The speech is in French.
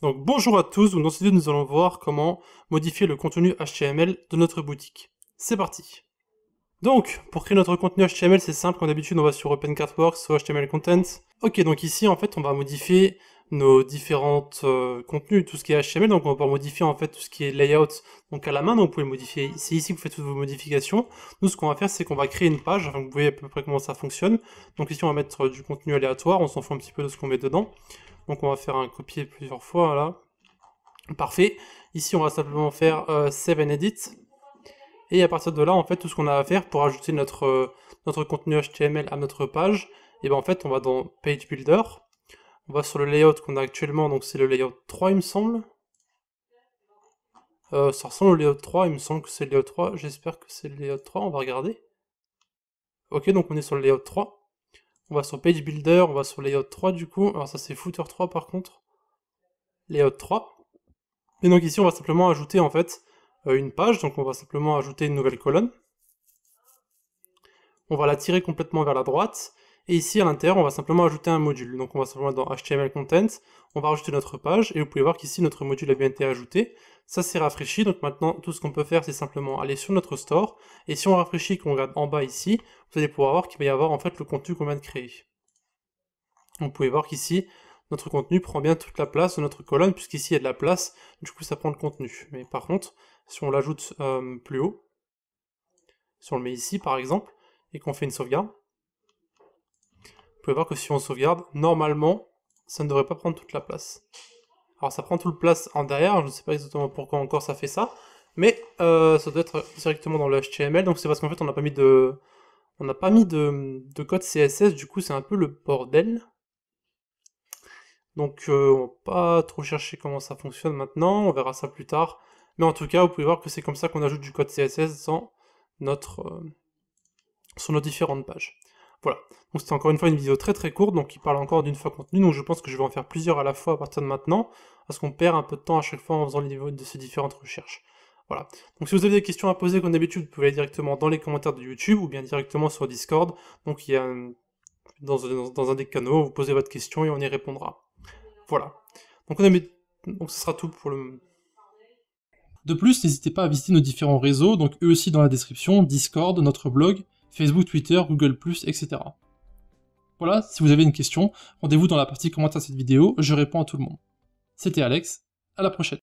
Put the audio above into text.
Donc bonjour à tous, dans cette vidéo nous allons voir comment modifier le contenu HTML de notre boutique. C'est parti. Donc, pour créer notre contenu HTML, c'est simple, comme d'habitude on va sur OpenCartWorks, sur HTML Content. Ok, donc ici en fait on va modifier nos différentes contenus, tout ce qui est HTML, donc on va pouvoir modifier en fait tout ce qui est layout donc à la main, donc vous pouvez le modifier, c'est ici que vous faites toutes vos modifications. Nous ce qu'on va faire c'est qu'on va créer une page, afin que vous voyez à peu près comment ça fonctionne. Donc ici on va mettre du contenu aléatoire, on s'en fout un petit peu de ce qu'on met dedans. Donc on va faire un copier plusieurs fois, là. Parfait. Ici, on va simplement faire Save and Edit. Et à partir de là, en fait, tout ce qu'on a à faire pour ajouter notre contenu HTML à notre page, et ben en fait, on va dans Page Builder. On va sur le layout qu'on a actuellement, donc c'est le layout 3, il me semble. Ça ressemble au layout 3, il me semble que c'est le layout 3. J'espère que c'est le layout 3, on va regarder. Ok, donc on est sur le layout 3. On va sur Page Builder, on va sur layout 3 du coup. Alors ça, c'est Footer 3 par contre. Layout 3. Et donc ici, on va simplement ajouter en fait une page, donc on va simplement ajouter une nouvelle colonne. On va la tirer complètement vers la droite, et ici à l'intérieur, on va simplement ajouter un module. Donc on va simplement dans HTML Content, on va rajouter notre page, et vous pouvez voir qu'ici notre module a bien été ajouté. Ça c'est rafraîchi, donc maintenant tout ce qu'on peut faire, c'est simplement aller sur notre store, et si on rafraîchit, qu'on regarde en bas ici, vous allez pouvoir voir qu'il va y avoir en fait le contenu qu'on vient de créer. Vous pouvez voir qu'ici, notre contenu prend bien toute la place de notre colonne, puisqu'ici il y a de la place, du coup ça prend le contenu. Mais par contre, si on l'ajoute plus haut, si on le met ici par exemple, et qu'on fait une sauvegarde, vous pouvez voir que si on sauvegarde, normalement, ça ne devrait pas prendre toute la place. Alors ça prend toute la place en derrière, je ne sais pas exactement pourquoi encore ça fait ça, mais ça doit être directement dans le HTML, donc c'est parce qu'en fait on n'a pas mis de code CSS, du coup c'est un peu le bordel. Donc on va pas trop chercher comment ça fonctionne maintenant, on verra ça plus tard. Mais en tout cas, vous pouvez voir que c'est comme ça qu'on ajoute du code CSS dans sur nos différentes pages. Voilà, donc c'était encore une fois une vidéo très très courte, donc qui parle encore d'une fois contenu, donc je pense que je vais en faire plusieurs à la fois à partir de maintenant, parce qu'on perd un peu de temps à chaque fois en faisant les niveaux de ces différentes recherches. Voilà, donc si vous avez des questions à poser comme d'habitude, vous pouvez aller directement dans les commentaires de YouTube, ou bien directement sur Discord, donc il y a dans un des canaux, vous posez votre question et on y répondra. Voilà. Donc ce sera tout pour le... De plus, n'hésitez pas à visiter nos différents réseaux, donc eux aussi dans la description, Discord, notre blog, Facebook, Twitter, Google+, etc. Voilà, si vous avez une question, rendez-vous dans la partie commentaires de cette vidéo, je réponds à tout le monde. C'était Alex, à la prochaine.